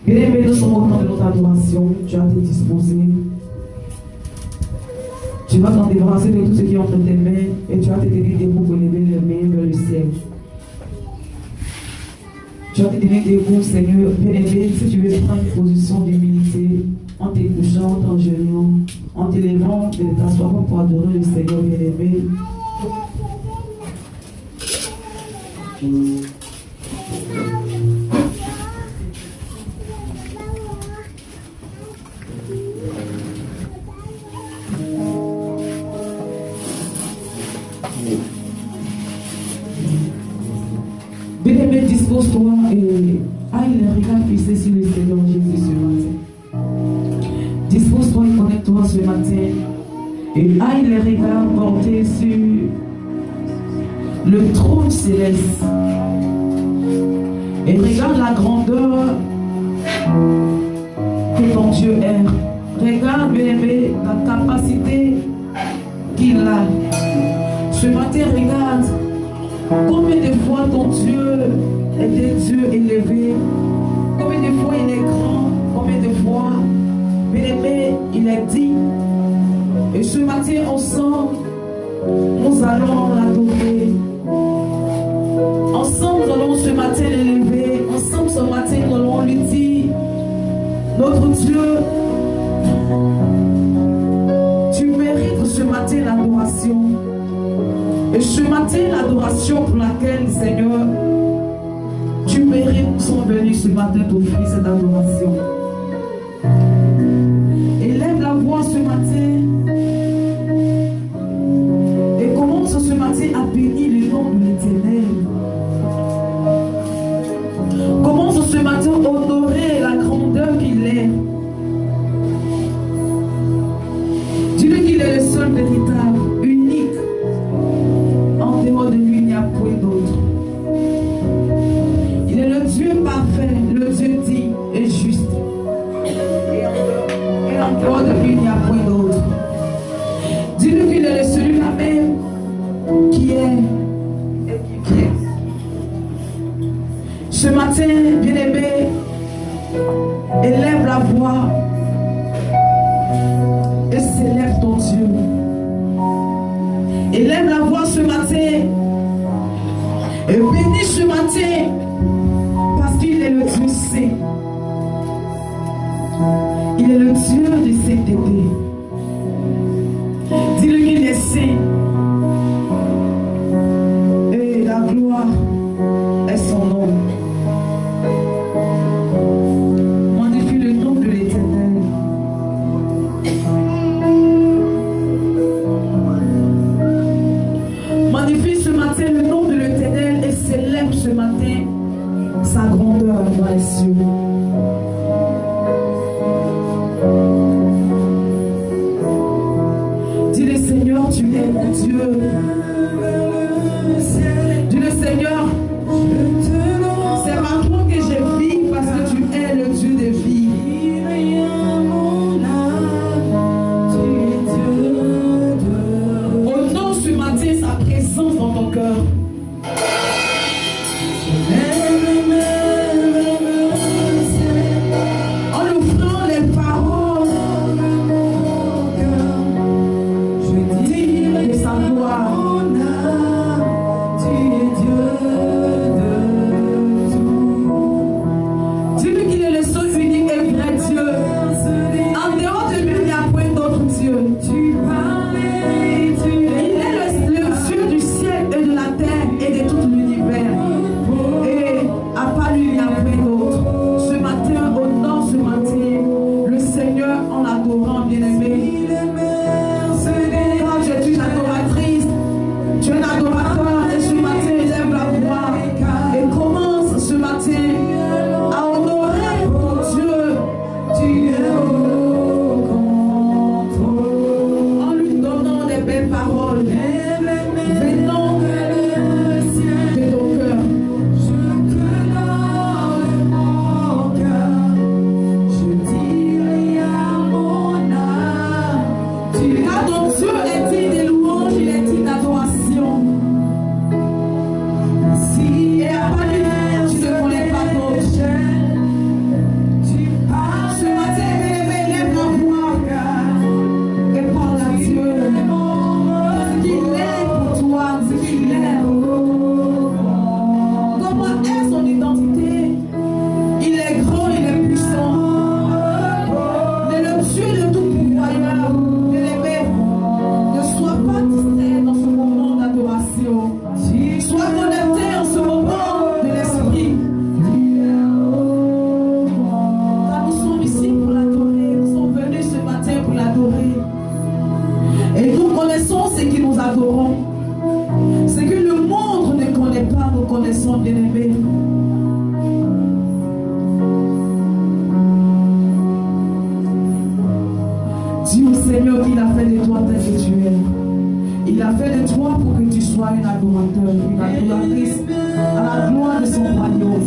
Bien-aimé, nous sommes au temps de notre adoration. Tu as été disposé. Tu vas t'en débarrasser de tout ce qui est entre tes mains et tu vas te tenir debout pour lever les mains vers le ciel. Tu vas te tenir debout, Seigneur. Bien-aimé, si tu veux prendre une position d'humilité, en t'écouchant, en t'engenouillant, en t'élevant, de t'asseoir pour adorer le Seigneur, bien-aimé. Bien-aimé, dispose-toi et aille le regard fixé sur le Seigneur Jésus ce matin. Dispose-toi et connecte-toi ce matin et aille le regard porté sur le trône céleste. Et regarde la grandeur que ton Dieu est. Regarde, bien-aimé, la capacité qu'il a. Ce matin, regarde combien de fois ton Dieu est un Dieu élevé, combien de fois il est grand, combien de fois, bien-aimé, il est digne. Et ce matin, ensemble, nous allons l'adorer. Ensemble, nous allons ce matin l'élever. Ensemble, ce matin, nous allons lui dire, notre Dieu, tu mérites ce matin l'adoration. Et ce matin, l'adoration pour laquelle, Seigneur, tu mérites, nous sommes venus ce matin t'offrir cette adoration. Élève la voix ce matin et commence ce matin à bénir le nom de l'Éternel. Commence ce matin à honorer la grandeur qu'il est. Dis-lui qu'il est le seul véritable, unique. En dehors de lui, il n'y a point d'autre. Il est le Dieu parfait, le Dieu digne et juste. Et en dehors de lui, il n'y a point d'autre. Dis-lui qu'il est celui-là même qui est et qui vient. Ce matin, bien-aimé, élève la voix et célèbre ton Dieu. Élève la voix ce matin et bénis ce matin parce qu'il est le Dieu saint. Il est le Dieu de sainteté. Dis-lui qu'il est saint. Et la gloire est son nom. Magnifie le nom de l'Éternel. Magnifie ce matin le nom de l'Éternel et célèbre ce matin sa grandeur dans les cieux. Dis-le Seigneur, tu es mon Dieu. Dis-le Seigneur, c'est par toi que je vis parce que tu es le Dieu de vie. Honore ce matin sa présence dans ton cœur. En ouvrant les paroles, je dis de sa gloire. Tu es Dieu de tout. Dis-lui qu'il est le seul, unique et vrai Dieu. En dehors de lui, il n'y a point d'autre Dieu. Il est le Dieu du ciel et de la terre et de tout l'univers. Et à part lui, il n'y a point d'autre. Ce matin, honore ce matin le Seigneur en l'adorant, bien-aimé. Quand tu es une adoratrice, tu es un adorateur et ce matin, élève la voix et commence ce matin à honorer ton Dieu. Tu es au contrôle. En lui donnant des belles paroles. Venons de ton cœur. Je te donne mon cœur. Je dis à mon âme. Car ton Dieu est digne de louange, il est digne d'adoration. Et à part lui, tu ne connais pas d'autre. Tu Il a fait de toi pour que tu sois un adorateur, une adoratrice à la gloire de son royaume.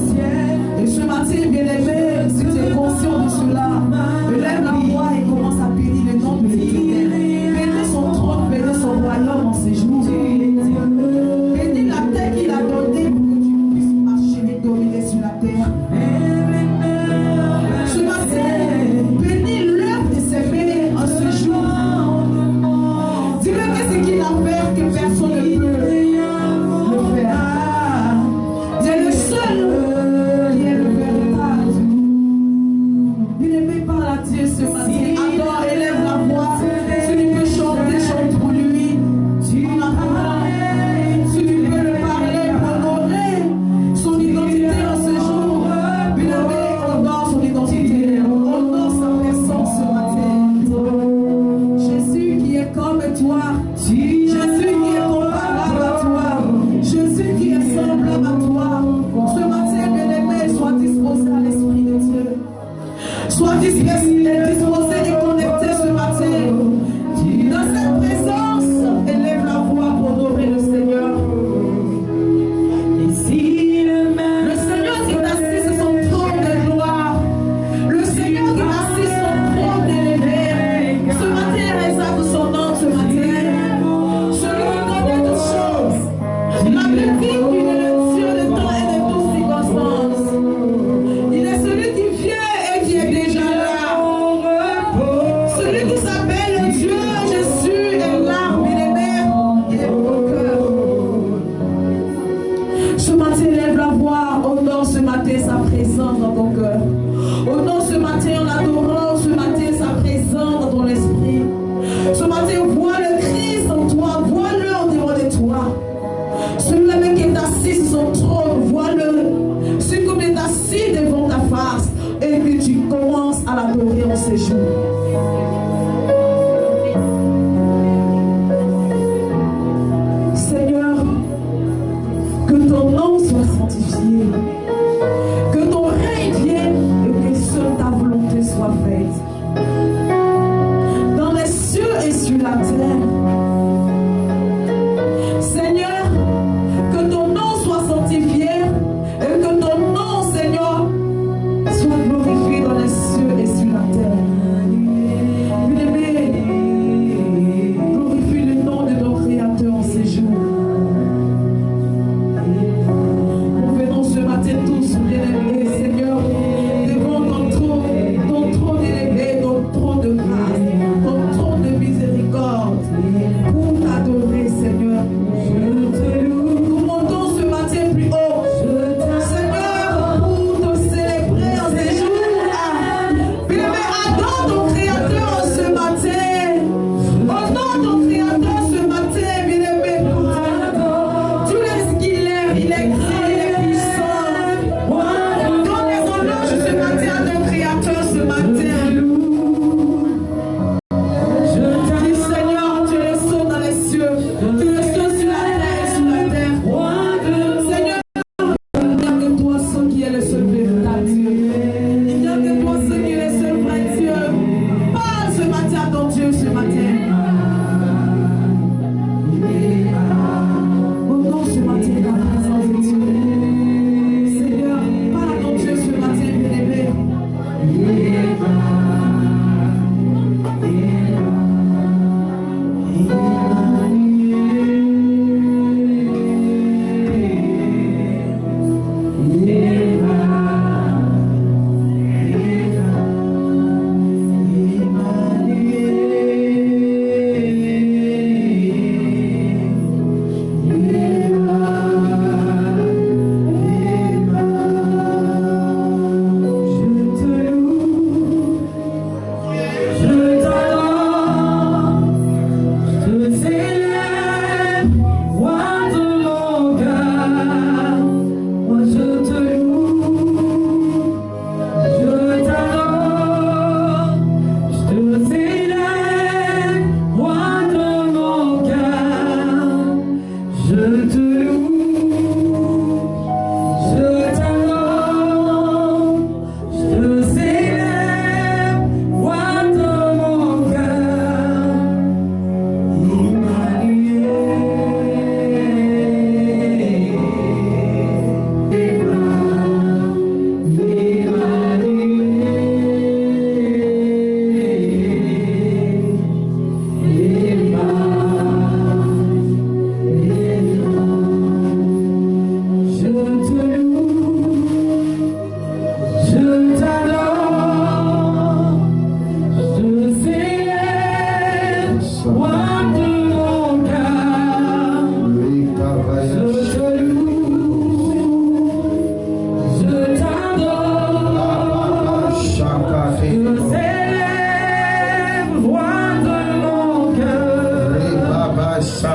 Et ce matin, bien-aimé, si tu es conscient de cela, lève la voix et commence à bénir le nom de l'Éternel. Bénis son trône, bénis son royaume en ces jours. Bénis la terre qu'il a donnée pour que tu puisses marcher et dominer sur la terre. Ce matin, bénis l'œuvre de ses mains en ce jour. Dis-le que c'est qu'il a fait que personne ne peut le faire. Tu es le seul qui est le véritable. Bien-aimé, parle à Dieu ce matin. Adore, élève la voix. Si tu peux chanter, chante pour lui. En attendant, si tu peux le parler pour honorer son identité en ce jour. Bien-aimé, honore son identité. Honore sa personne ce matin. Jésus qui est comme toi. Jésus qui est comparable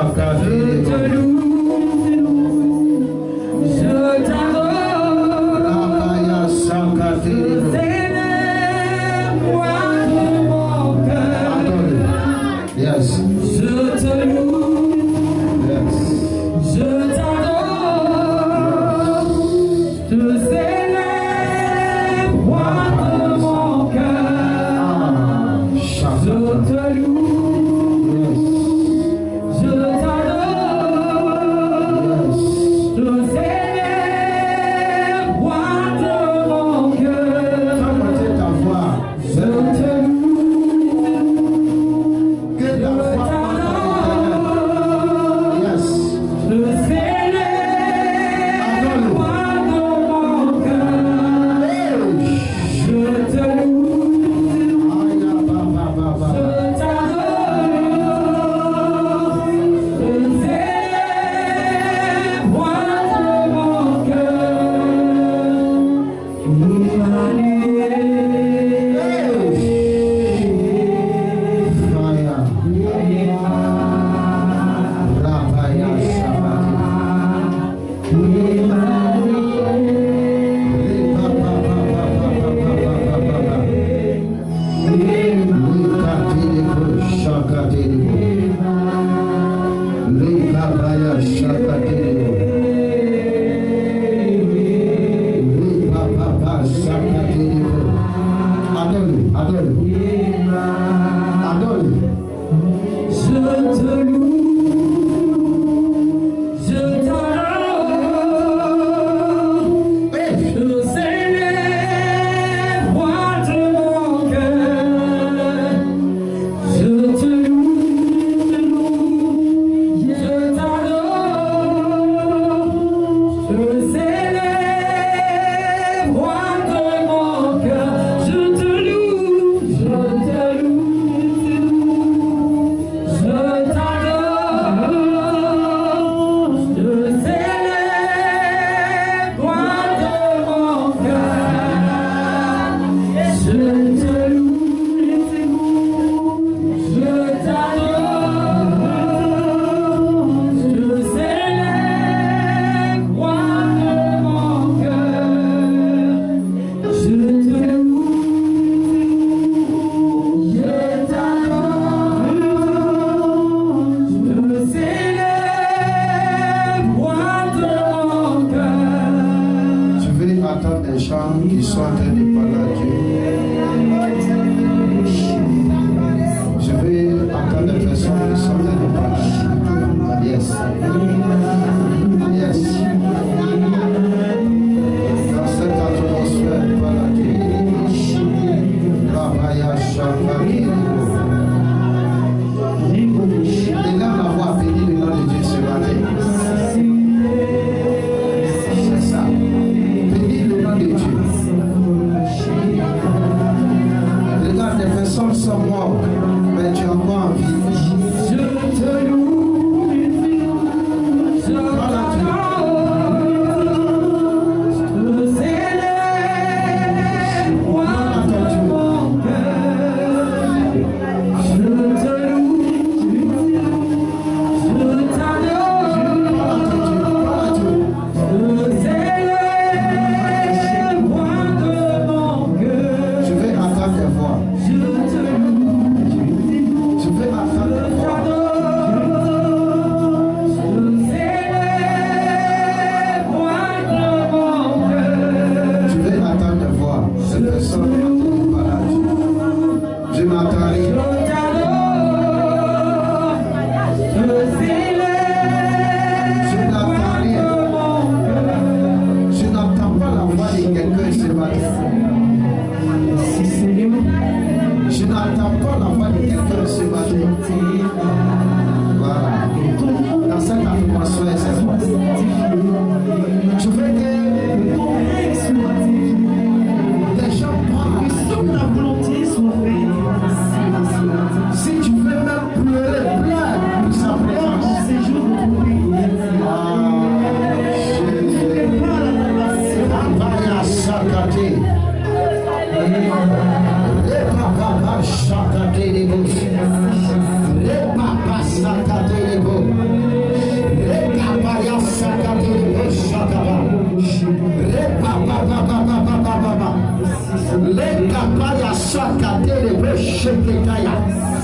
Je t'adore.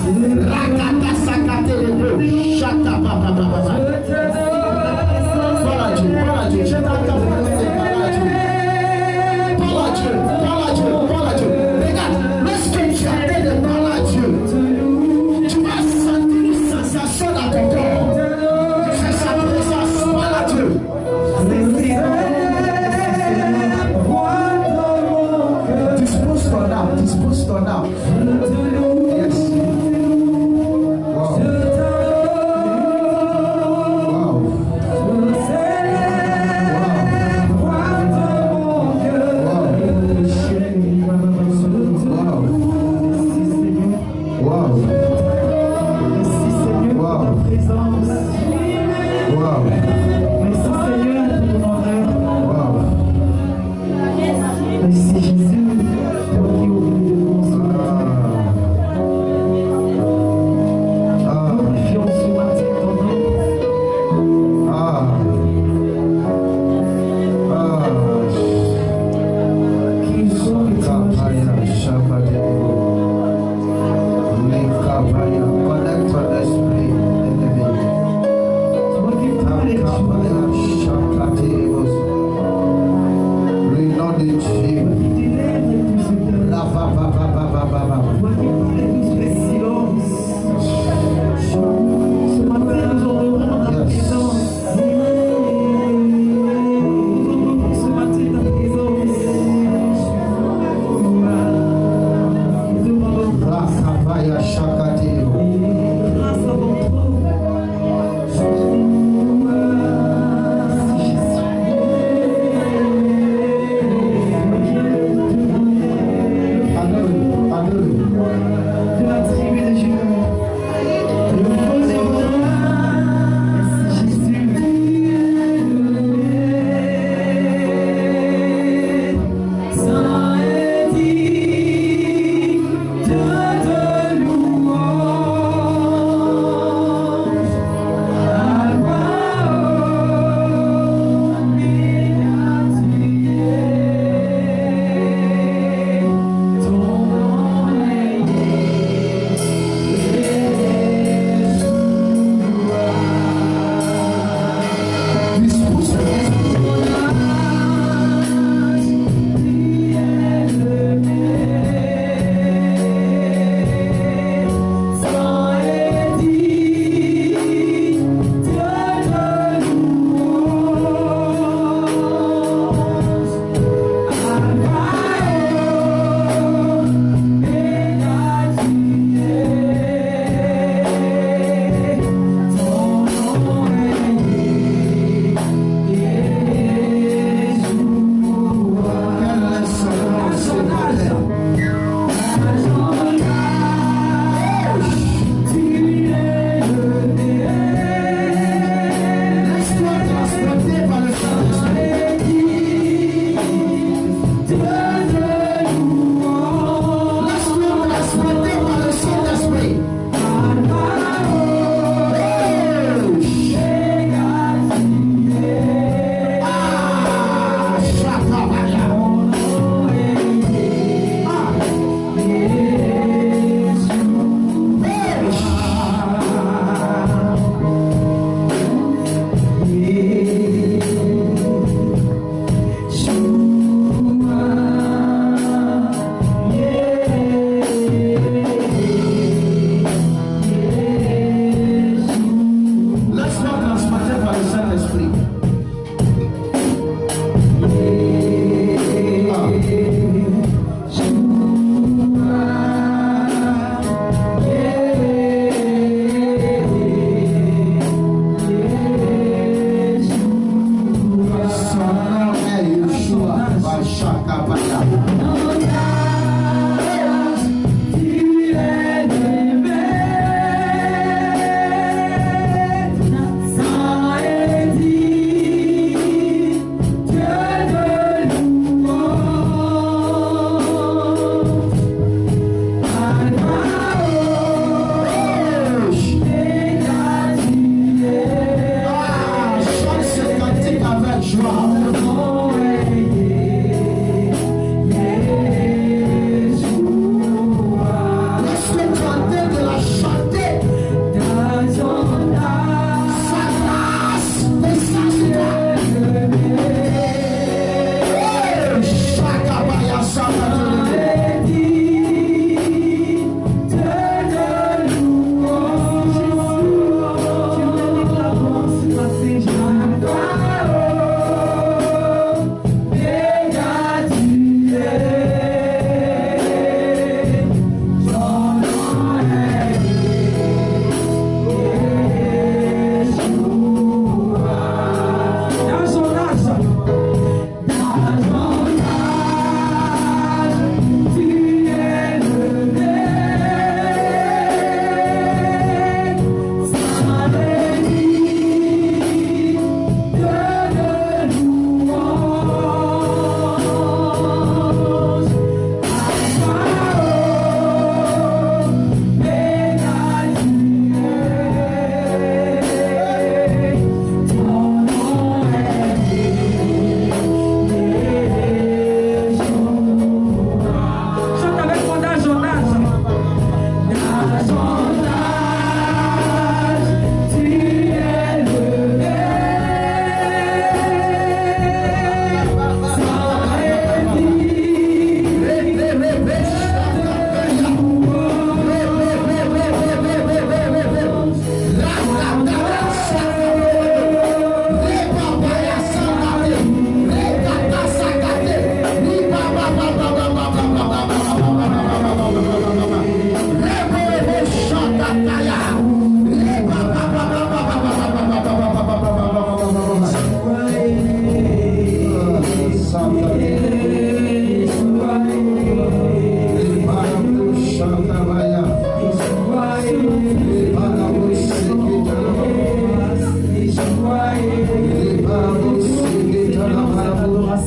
Rakata sakate le deux. Chata papa papa. Parle à Dieu, parle à Dieu. Je t'attends pour te parler à Dieu. Parle à Dieu, parle à Dieu, parle à Dieu. Regarde, lorsque tu arrêtes de parler à Dieu, tu vas sentir une sensation dans ton corps. C'est sa présence, parle à Dieu. Dispose ton âme, dispose ton âme. Yes. Wow. Wow. Wow.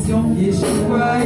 bénédiction. Yeshua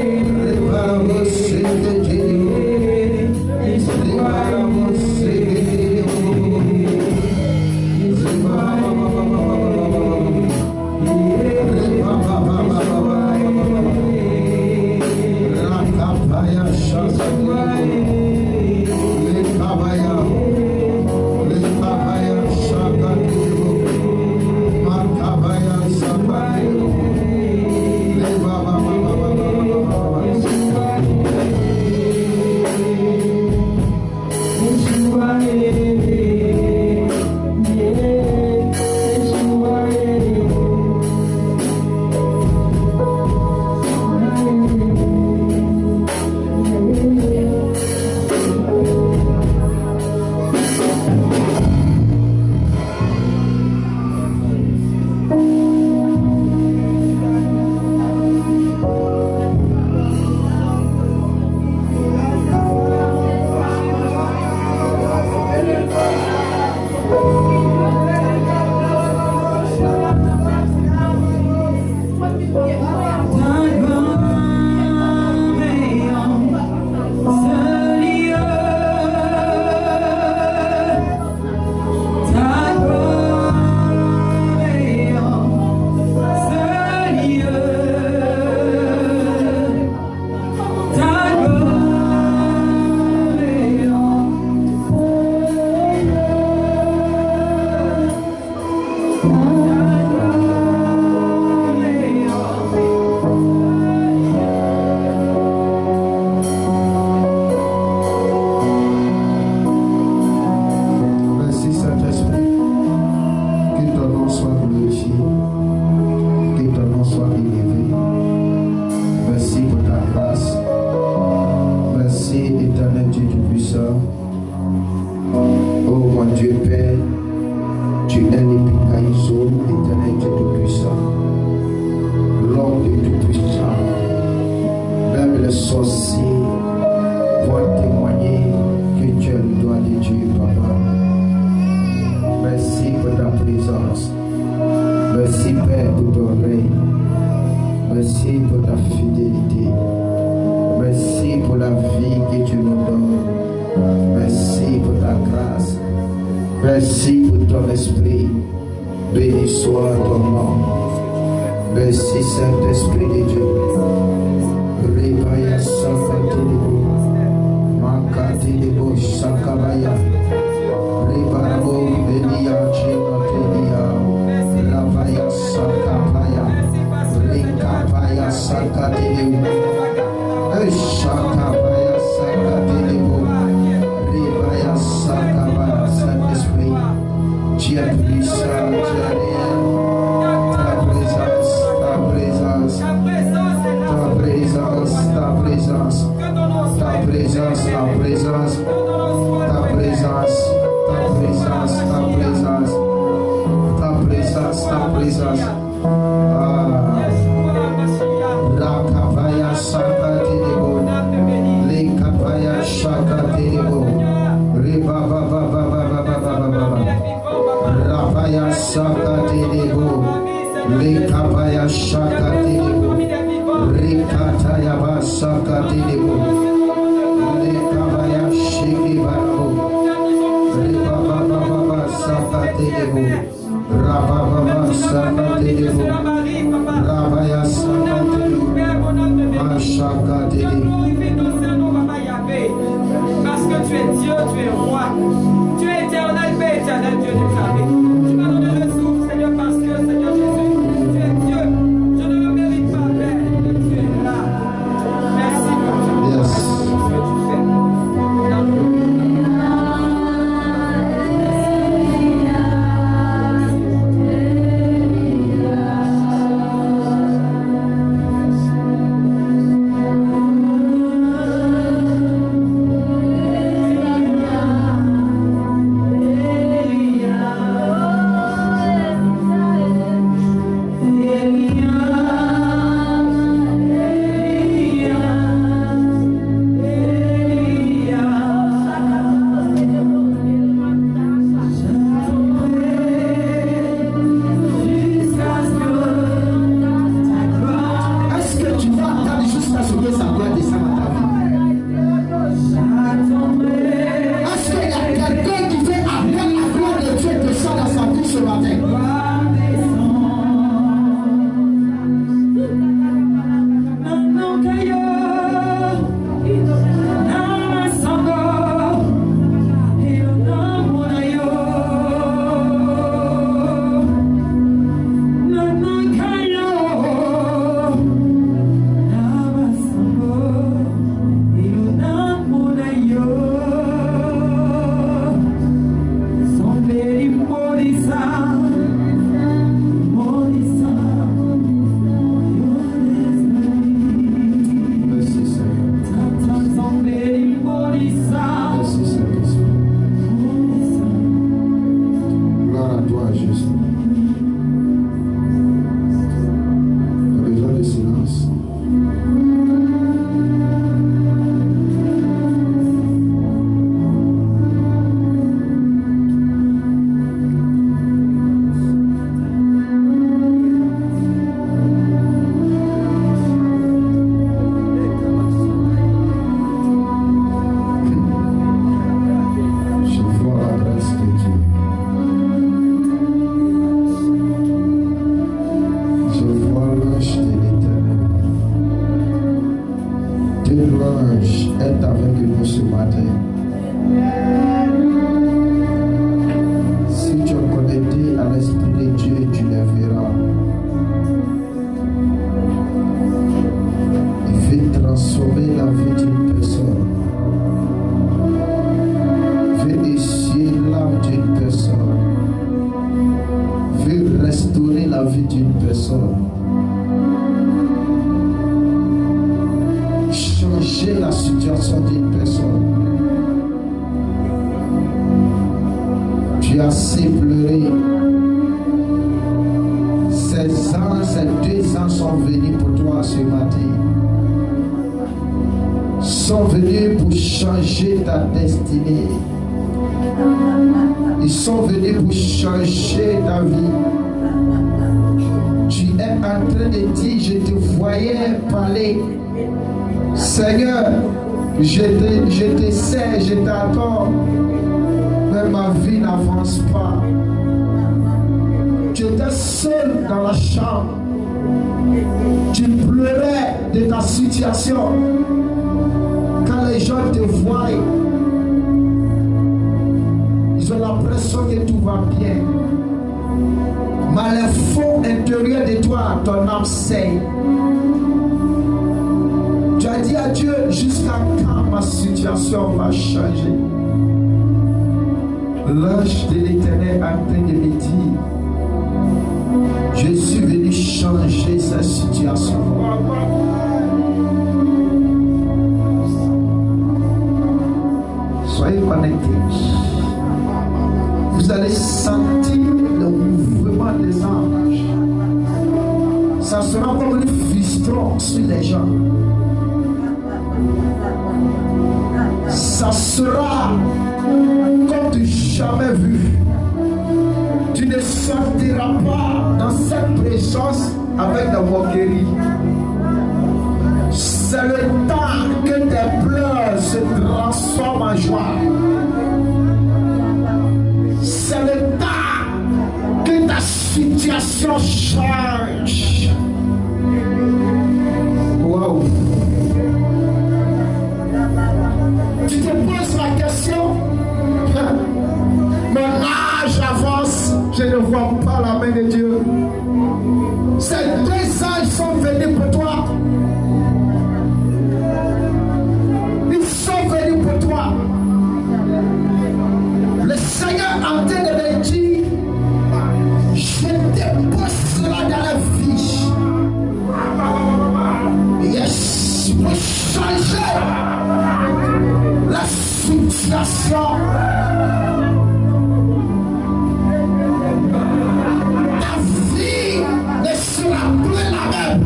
la vie d'une personne. Changer la situation d'une personne. Tu as assez pleuré. Ces 2 ans sont venus pour toi ce matin. Sont venus pour changer ta destinée. Ils sont venus pour changer ta vie. Tu es en train de dire, je te voyais parler. Seigneur, je te sais, je t'attends. Mais ma vie n'avance pas. Tu étais seul dans la chambre. Tu pleurais de ta situation. Quand les gens te voient, ils ont l'impression que tout va bien. Mais le fond intérieur de toi, ton âme sait. Tu as dit à Dieu, jusqu'à quand ma situation va changer? L'ange de l'Éternel est en train de me dire, je suis venu changer sa situation. Soyez connectés. Vous allez sentir le mouvement des anges. Ça sera comme un fiston sur les gens. Ça sera comme tu jamais vu. Tu ne sortiras pas dans cette présence avec la moquerie. C'est le temps que tes pleurs se transforment en joie. C'est le temps que ta situation change. Wow. Tu te poses la question, mon âge avance, je ne vois pas la main de Dieu. Ces 2 âges sont venus pour toi. Ils sont venus pour toi. Le Seigneur en train de me dire, je dépose cela dans la vie. Yes, pour changer la situation. Ta vie ne sera plus la même.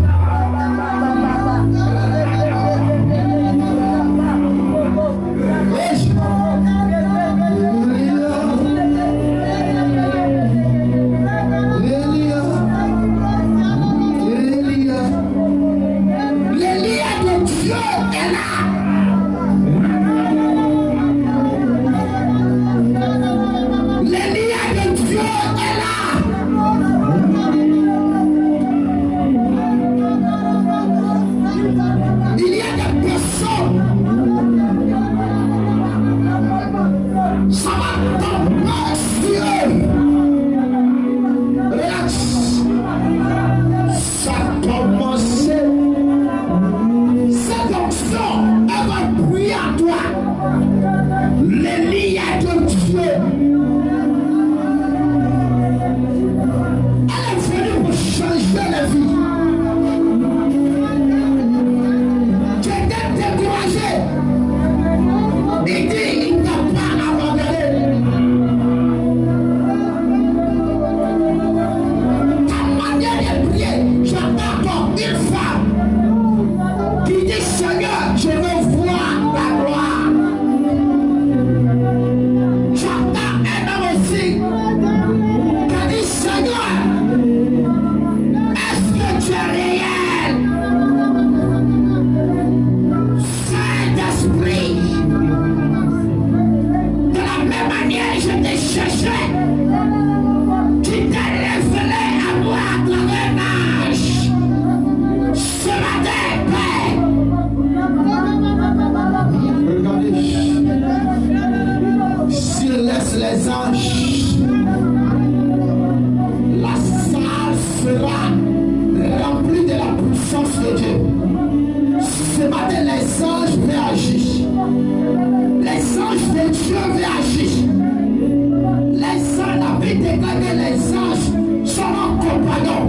compagnon.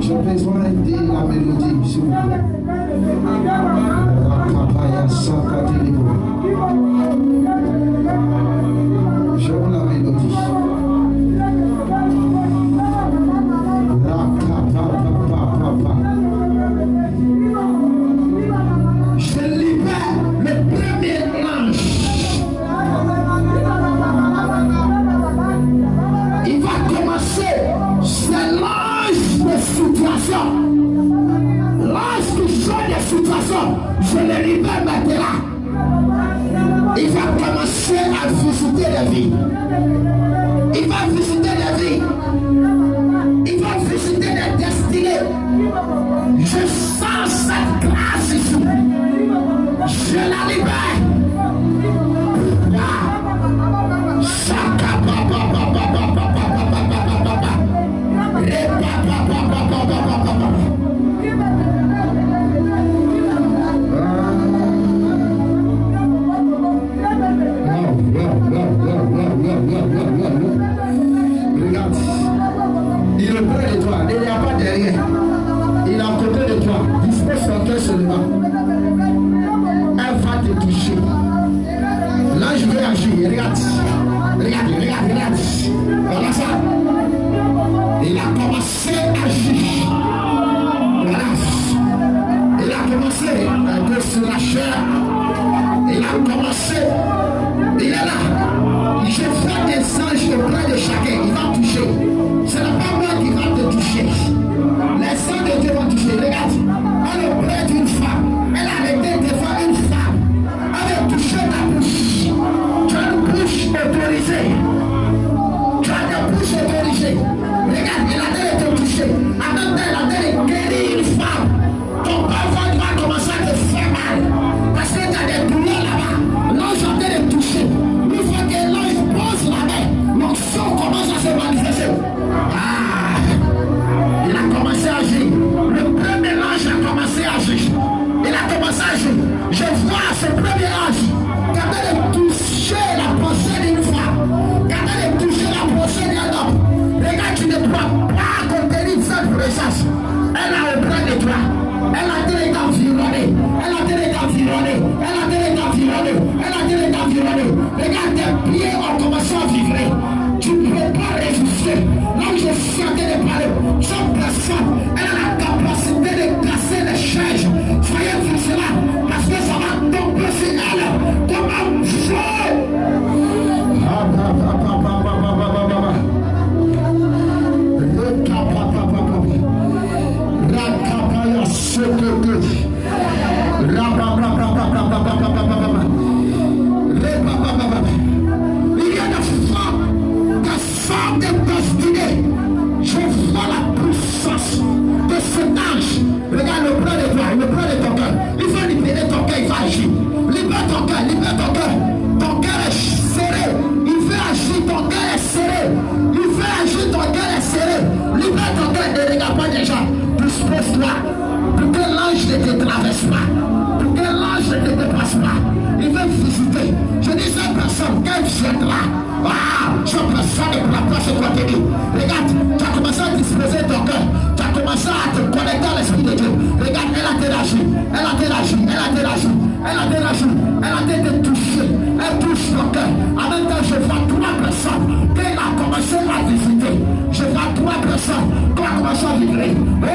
J'ai besoin de la mélodie, s'il vous plaît. Rakapaya Sakatilibo. J'aime la mélodie. Rakapapapapa. Je libère le premier ange. Il va commencer. C'est l'ange de situation. L'ange qui change de situation, je le libère maintenant. Il va commencer à visiter les vies. Il va visiter les vies. Il va visiter les destinées. Je sens cette grâce ici. Je la libère. Regarde, il est près de toi, il n'y a pas derrière, il est à côté de toi, dispose son cœur seulement. Elle va te toucher. Là, je vais agir, regarde, regarde. Voilà ça. Il a commencé à agir. Voilà. Il a commencé à être sur la chair. Il a commencé. Il est là. Je vois des anges auprès de chacun. Il va toucher. Ce n'est pas moi qui va te toucher. Les anges de Dieu vont toucher. Regarde. Elle est auprès d'une femme. Elle a arrêté devant une femme. Elle a touché ta bouche. Tu as une bouche autorisée. Tu as une bouche autorisée. Regarde, il a été touché. Attends, elle a été guérie une femme. Ton parfum va commencer à te faire mal. Parce que tu as des douleurs là-bas. L'ange a été touché. Une fois que l'ange pose la main, l'onction commence à se manifester. Ah, il a commencé à agir. Le premier ange a commencé à agir. Il a commencé à agir. Je vois ce premier ange capable de toucher la pensée d'une femme, capable de toucher la pensée d'un homme. Regarde, tu ne dois pas contenir cette présence. Elle a auprès de toi. Elle a été environnée. Elle a été environnée. Elle a été environnée. Elle a été environnée. Regarde, tes pieds ont commencé à vibrer. Tu ne peux pas résister. Là où je suis en train de parler, cette personne, elle a la capacité de casser les chaînes. Soyez vigilants, parce que ça va tomber sur elle comme un feu. Il y a des femmes de destinée. Je vois la puissance de cet ange. Regarde le bras de toi, le bras de ton cœur. Il va libérer ton cœur, il va agir. Libère ton cœur, libère ton cœur. Ton cœur est serré. Il veut agir, ton cœur est serré. Il veut agir, ton cœur est serré. Libère ton cœur, ne regarde pas les gens. Dispose-toi pour que l'ange ne te traverse pas. Pour que l'ange ne te dépasse pas. Il veut visiter. Je dis cette personne, qu'elle viendra. Ah, cette personne est pour la place de toi te dit. Regarde, tu as commencé à disposer ton cœur. Tu as commencé à te connecter à l'Esprit de Dieu. Regarde, elle a interagi. Elle a interagi. Elle a interagi. Elle a interagi. Elle a été touchée. Elle touche ton cœur. En même temps, je vois 3 personnes qu'elle a commencé à visiter. Je vois 3 personnes qui ont commencé à vibrer. Oh,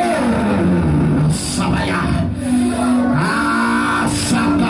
ça va y aller. Ah, ça va.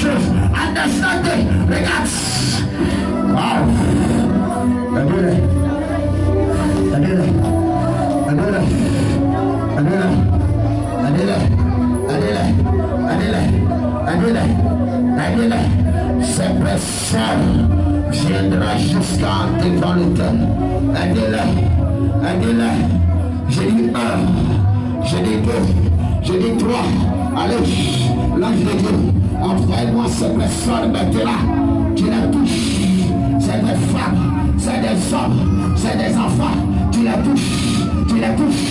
choses. Understanding. Regarde. Wow. Allez. Ces personnes viendra jusqu'à devant l'autel. Aidez-les. J'ai dit 1, j'ai dit 2, j'ai dit 3. Allez, l'ange de Dieu, envoie-moi ces personnes maintenant. Tu les touches. C'est des femmes, c'est des hommes, c'est des enfants. Tu les touches, tu les touches,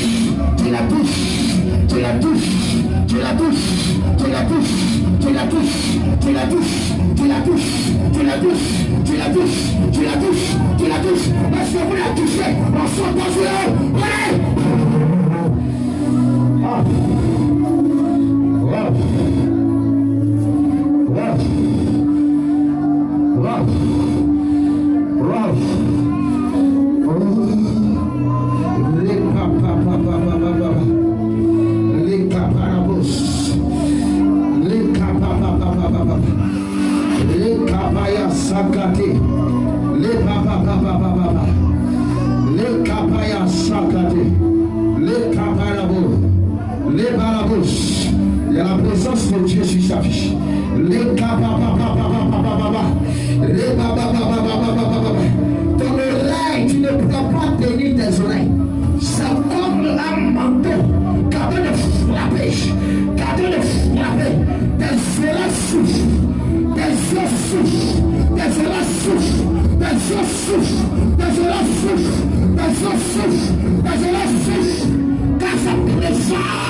tu les touches, tu les touches, tu les touches, tu les touches, tu les touches, tu les touches, tu la touches, tu la touches, tu la touches, tu la touches, tu la touches. Est-ce que vous la touchez? On sort dans ce haut. Ouais. Il y a la présence de Dieu sur sa vie. Ton oreille, tu ne pourras pas tenir tes oreilles. C'est comme un manteau. Gardez de frapper. Gardez de frapper. Tes oreilles souffrent. Tes yeux souffrent. Tes oreilles souffrent. Tes yeux souffrent. Tes oreilles souffrent. Tes yeux souffrent. Tes oreilles souffrent. Car sa présence.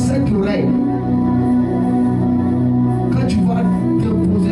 Cette oreille, quand tu vas te poser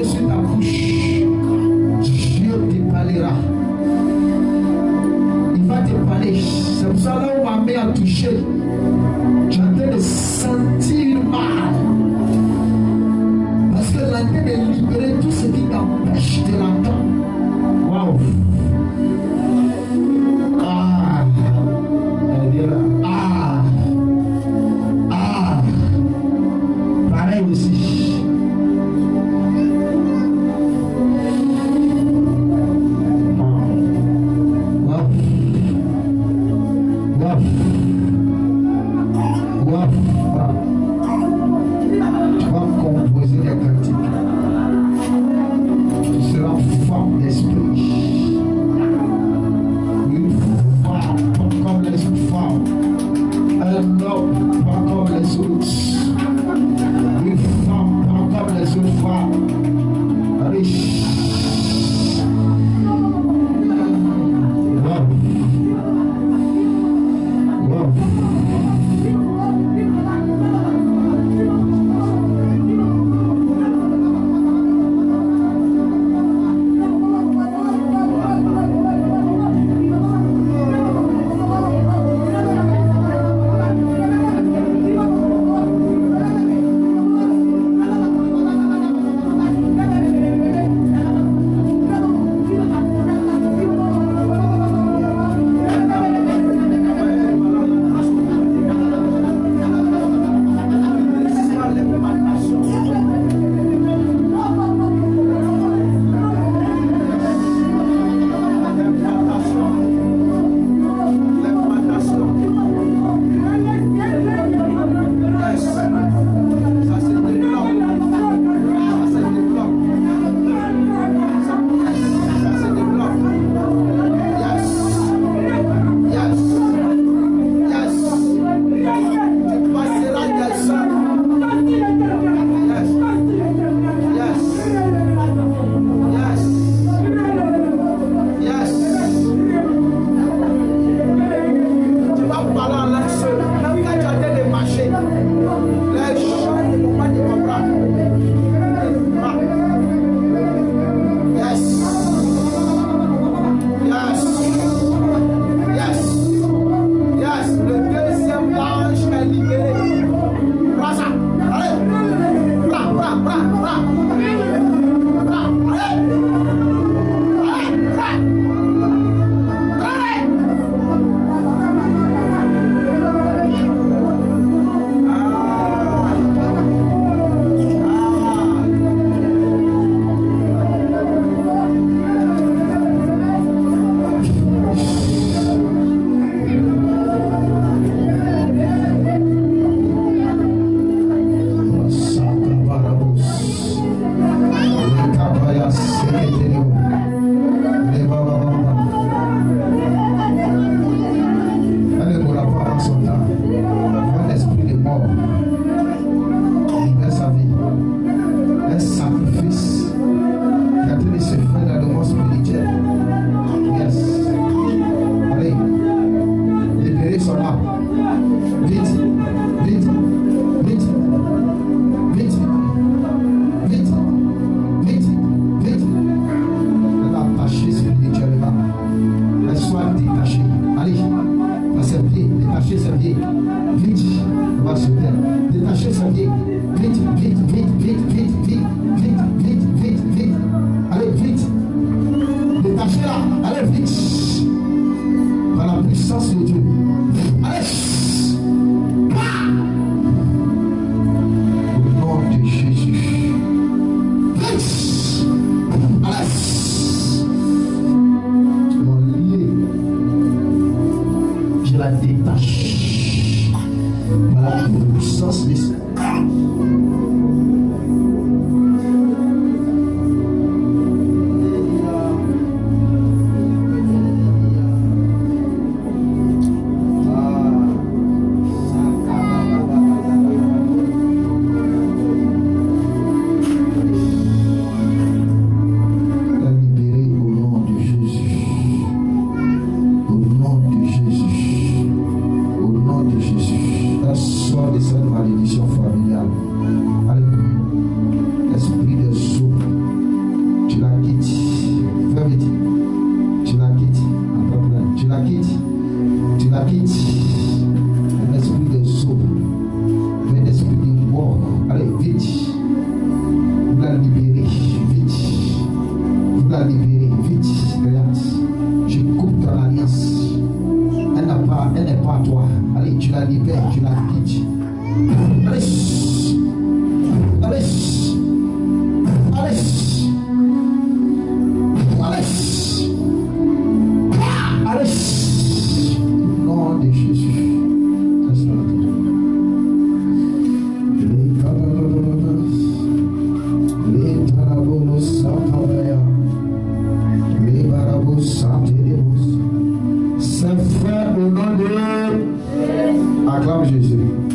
Acclame Jésus.